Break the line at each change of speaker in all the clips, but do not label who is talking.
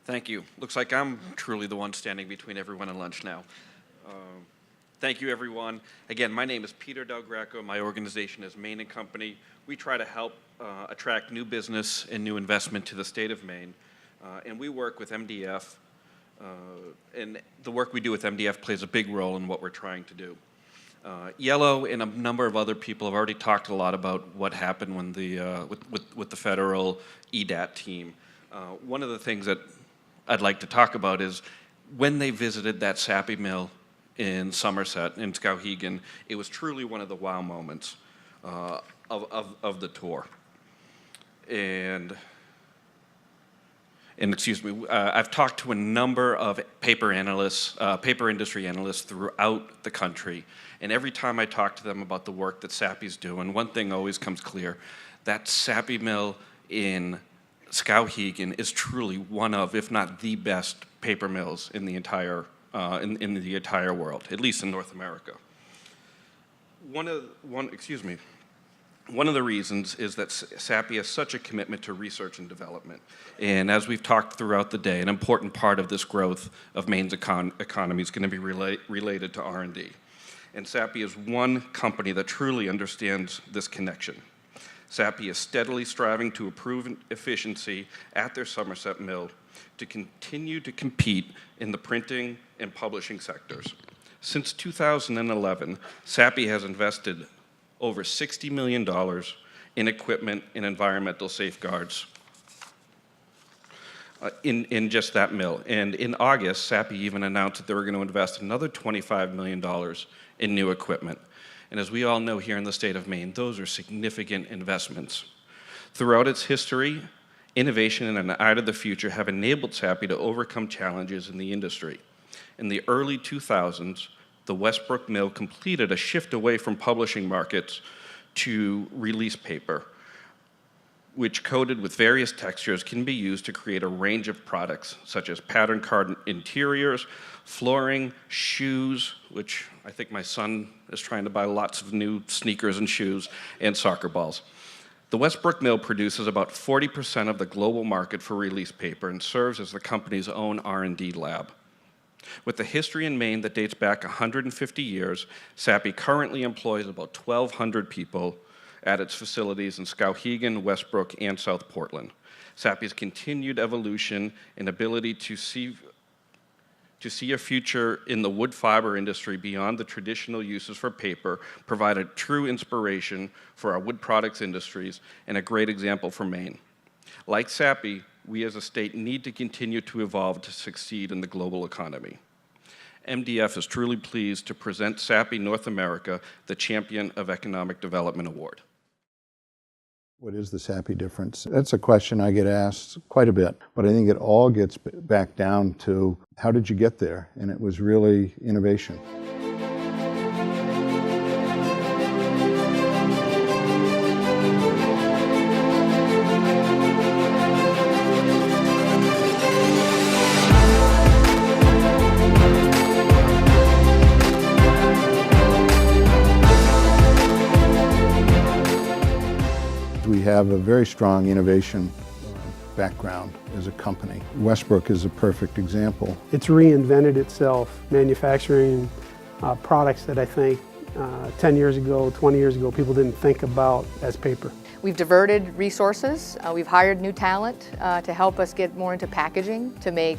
Thank you. Looks like I'm truly the one standing between everyone and lunch now. Thank you, everyone. Again, my name is Peter Del Greco. My organization is Maine & Company. We try to help attract new business and new investment to the state of Maine. And we work with MDF. And the work we do with MDF plays a big role in what we're trying to do. Yellow and a number of other people have already talked a lot about what happened when with the federal EDAT team. One of the things that I'd like to talk about is when they visited that Sappi mill in Somerset, in Skowhegan, it was truly one of the wow moments of the tour. And excuse me, I've talked to a number of paper analysts, paper industry analysts throughout the country, and every time I talk to them about the work that Sappi's doing, one thing always comes clear: that Sappi mill in Skowhegan is truly one of, if not the best, paper mills in the entire in the entire world, at least in North America. One of the reasons is that Sappi has such a commitment to research and development. And as we've talked throughout the day, an important part of this growth of Maine's economy is going to be related to R&D. And Sappi is one company that truly understands this connection. Sappi is steadily striving to improve efficiency at their Somerset mill to continue to compete in the printing and publishing sectors. Since 2011, Sappi has invested over $60 million in equipment and environmental safeguards in just that mill. And in August, Sappi even announced that they were going to invest another $25 million in new equipment. And as we all know here in the state of Maine, those are significant investments. Throughout its history, innovation and an eye to the future have enabled Sappi to overcome challenges in the industry. In the early 2000s, the Westbrook Mill completed a shift away from publishing markets to release paper, which coated with various textures can be used to create a range of products such as pattern card interiors, flooring, shoes, which I think my son is trying to buy lots of new sneakers and shoes, and soccer balls. The Westbrook Mill produces about 40% of the global market for release paper and serves as the company's own R&D lab. With a history in Maine that dates back 150 years, Sappi currently employs about 1,200 people at its facilities in Skowhegan, Westbrook, and South Portland. Sappi's continued evolution and ability to see a future in the wood fiber industry beyond the traditional uses for paper provide a true inspiration for our wood products industries and a great example for Maine. Like Sappi, we as a state need to continue to evolve to succeed in the global economy. MDF is truly pleased to present Sappi North America the Champion of Economic Development Award.
What is the Sappi difference? That's a question I get asked quite a bit, but I think it all gets back down to how did you get there? And it was really innovation. We have a very strong innovation background as a company. Westbrook is a perfect example.
It's reinvented itself, manufacturing products that I think 10 years ago, 20 years ago, people didn't think about as paper.
We've diverted resources. We've hired new talent to help us get more into packaging, to make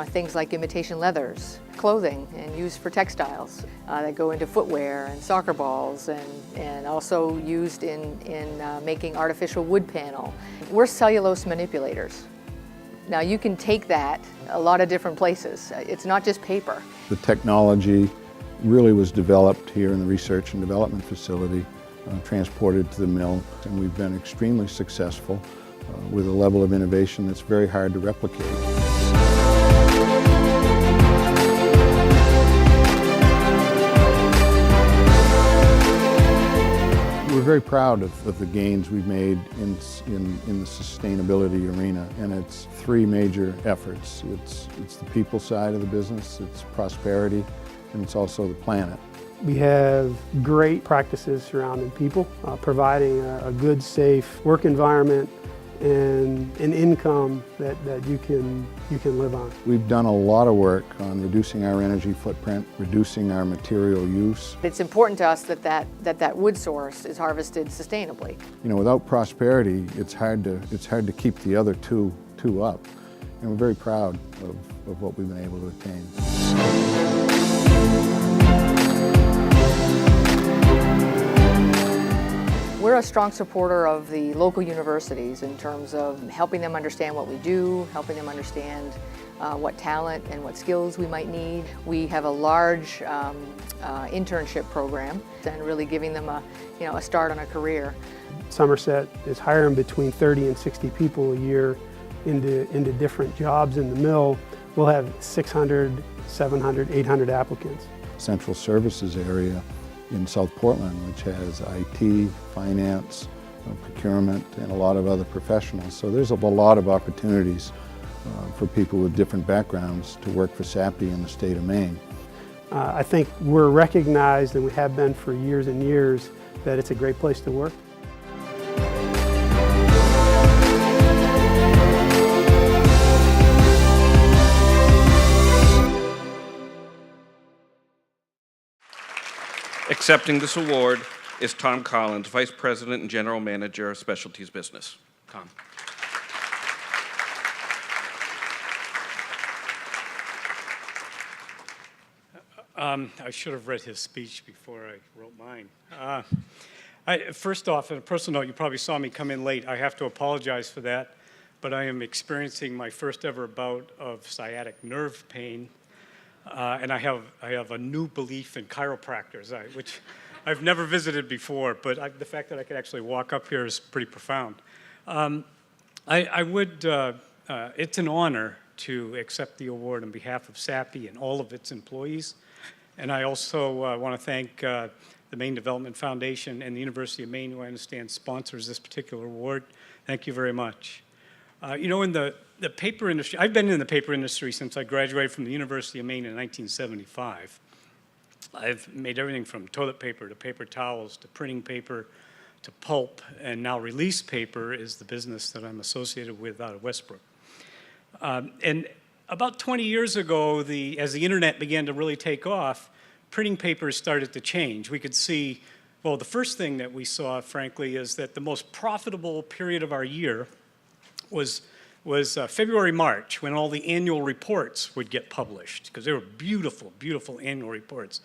things like imitation leathers, clothing, and used for textiles that go into footwear and soccer balls, and also used in making artificial wood panel. We're cellulose manipulators. Now you can take that a lot of different places. It's not just paper.
The technology really was developed here in the research and development facility, transported to the mill, and we've been extremely successful with a level of innovation that's very hard to replicate. We're very proud of the gains we've made in the sustainability arena, and it's three major efforts. It's the people side of the business, it's prosperity, and it's also the planet.
We have great practices surrounding people, providing a good, safe work environment and an income that you can live on.
We've done a lot of work on reducing our energy footprint, reducing our material use.
It's important to us that wood source is harvested sustainably.
You know, without prosperity, it's hard to keep the other two up. And we're very proud of what we've been able to attain.
We're a strong supporter of the local universities in terms of helping them understand what we do, helping them understand what talent and what skills we might need. We have a large internship program and really giving them a start on a career.
Somerset is hiring between 30 and 60 people a year into different jobs in the mill. We'll have 600, 700, 800 applicants.
Central services area in South Portland, which has IT, finance, procurement, and a lot of other professionals. So there's a lot of opportunities for people with different backgrounds to work for Sappi in the state of Maine.
I think we're recognized, and we have been for years and years, that it's a great place to work.
Accepting this award is Tom Collins, Vice President and General Manager of Specialties Business. Tom.
I should have read his speech before I wrote mine. First off, on a personal note, you probably saw me come in late. I have to apologize for that, but I am experiencing my first ever bout of sciatic nerve pain. And I have a new belief in chiropractors, which I've never visited before, but the fact that I could actually walk up here is pretty profound. It's an honor to accept the award on behalf of Sappi and all of its employees. And I also want to thank the Maine Development Foundation and the University of Maine, who I understand sponsors this particular award. Thank you very much. You know, in the paper industry, I've been in the paper industry since I graduated from the University of Maine in 1975. I've made everything from toilet paper to paper towels to printing paper to pulp, and now release paper is the business that I'm associated with out of Westbrook. And about 20 years ago, as the internet began to really take off, printing papers started to change. We could see, well, the first thing that we saw, frankly, is that the most profitable period of our year was February, March, when all the annual reports would get published, because they were beautiful, beautiful annual reports.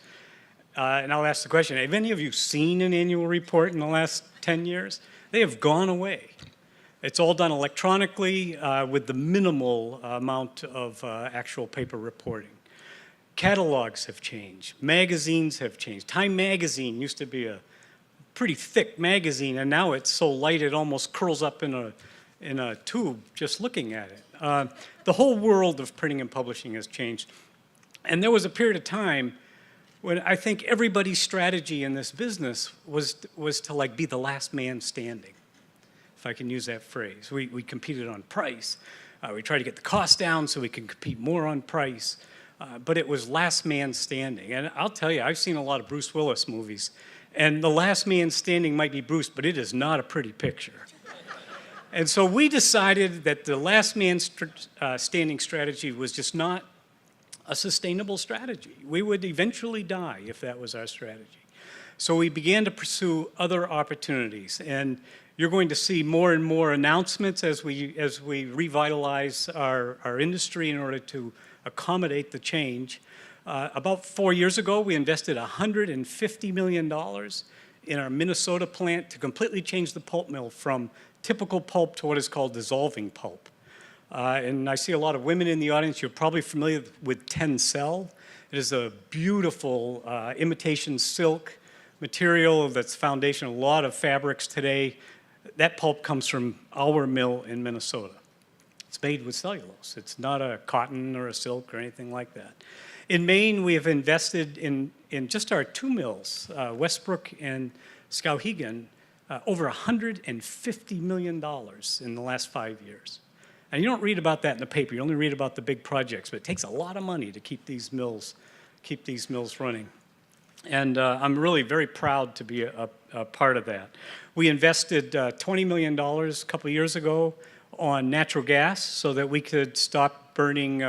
And I'll ask the question, have any of you seen an annual report in the last 10 years? They have gone away. It's all done electronically with the minimal amount of actual paper reporting. Catalogs have changed. Magazines have changed. Time magazine used to be a pretty thick magazine, and now it's so light it almost curls up in a tube just looking at it. The whole world of printing and publishing has changed. And there was a period of time when I think everybody's strategy in this business was to like be the last man standing, if I can use that phrase. We competed on price. We tried to get the cost down so we can compete more on price. But it was last man standing. And I'll tell you, I've seen a lot of Bruce Willis movies, and the last man standing might be Bruce, but it is not a pretty picture. And so we decided that the last man standing strategy was just not a sustainable strategy. We would eventually die if that was our strategy. So we began to pursue other opportunities, and you're going to see more and more announcements as we revitalize our industry in order to accommodate the change. About 4 years ago, we invested $150 million in our Minnesota plant to completely change the pulp mill from typical pulp to what is called dissolving pulp. And I see a lot of women in the audience. You're probably familiar with Tencel. It is a beautiful imitation silk material that's foundation of a lot of fabrics today. That pulp comes from our mill in Minnesota. It's made with cellulose. It's not a cotton or a silk or anything like that. In Maine, we have invested in just our two mills, Westbrook and Skowhegan, over $150 million in the last 5 years. And you don't read about that in the paper. You only read about the big projects, but it takes a lot of money to keep these mills running. And I'm really very proud to be a part of that. We invested $20 million a couple of years ago on natural gas so that we could stop burning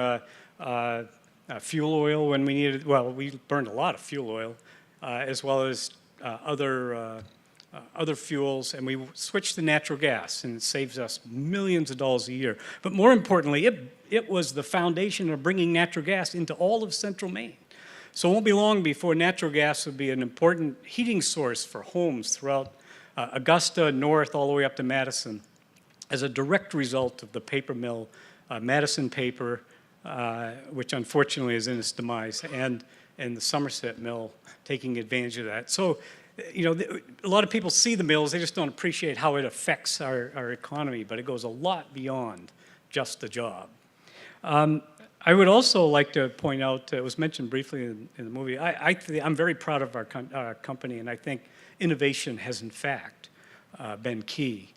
fuel oil when we needed, well, we burned a lot of fuel oil, as well as other fuels, and we switched to natural gas, and it saves us millions of dollars a year. But more importantly, it was the foundation of bringing natural gas into all of central Maine. So it won't be long before natural gas will be an important heating source for homes throughout Augusta, north, all the way up to Madison, as a direct result of the paper mill, Madison Paper, which unfortunately is in its demise, and the Somerset mill taking advantage of that. So, you know, a lot of people see the mills, they just don't appreciate how it affects our economy, but it goes a lot beyond just the job. I would also like to point out, it was mentioned briefly in the movie, I'm very proud of our company, and I think innovation has in fact been key.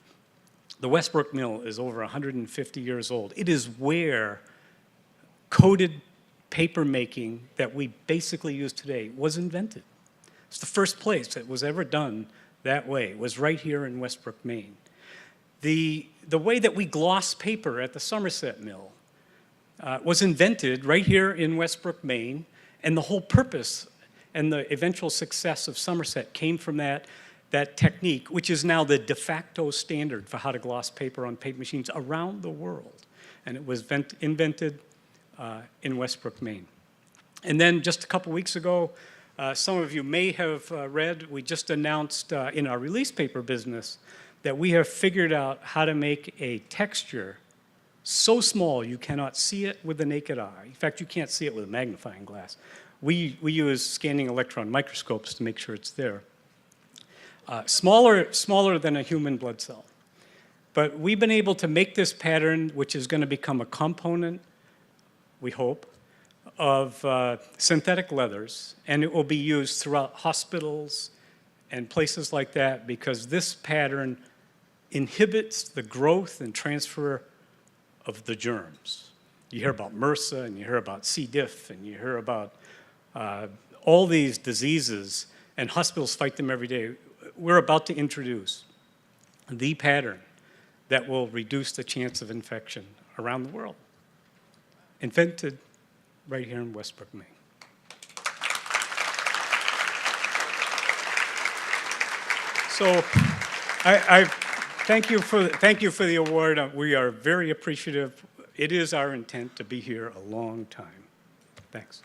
The Westbrook Mill is over 150 years old. It is where coated paper making that we basically use today was invented. It's the first place it was ever done that way. It was right here in Westbrook, Maine. The way that we gloss paper at the Somerset Mill was invented right here in Westbrook, Maine, and the whole purpose and the eventual success of Somerset came from that technique, which is now the de facto standard for how to gloss paper on paper machines around the world. And it was invented in Westbrook, Maine. And then just a couple weeks ago, some of you may have read, we just announced in our release paper business that we have figured out how to make a texture so small you cannot see it with the naked eye. In fact, you can't see it with a magnifying glass. We use scanning electron microscopes to make sure it's there. Smaller than a human blood cell. But we've been able to make this pattern, which is going to become a component, we hope, of synthetic leathers, and it will be used throughout hospitals and places like that because this pattern inhibits the growth and transfer of the germs. You hear about MRSA, and you hear about C. diff, and you hear about all these diseases, and hospitals fight them every day. We're about to introduce the pattern that will reduce the chance of infection around the world. Invented right here in Westbrook, Maine. So I thank you for the award. We are very appreciative. It is our intent to be here a long time. Thanks.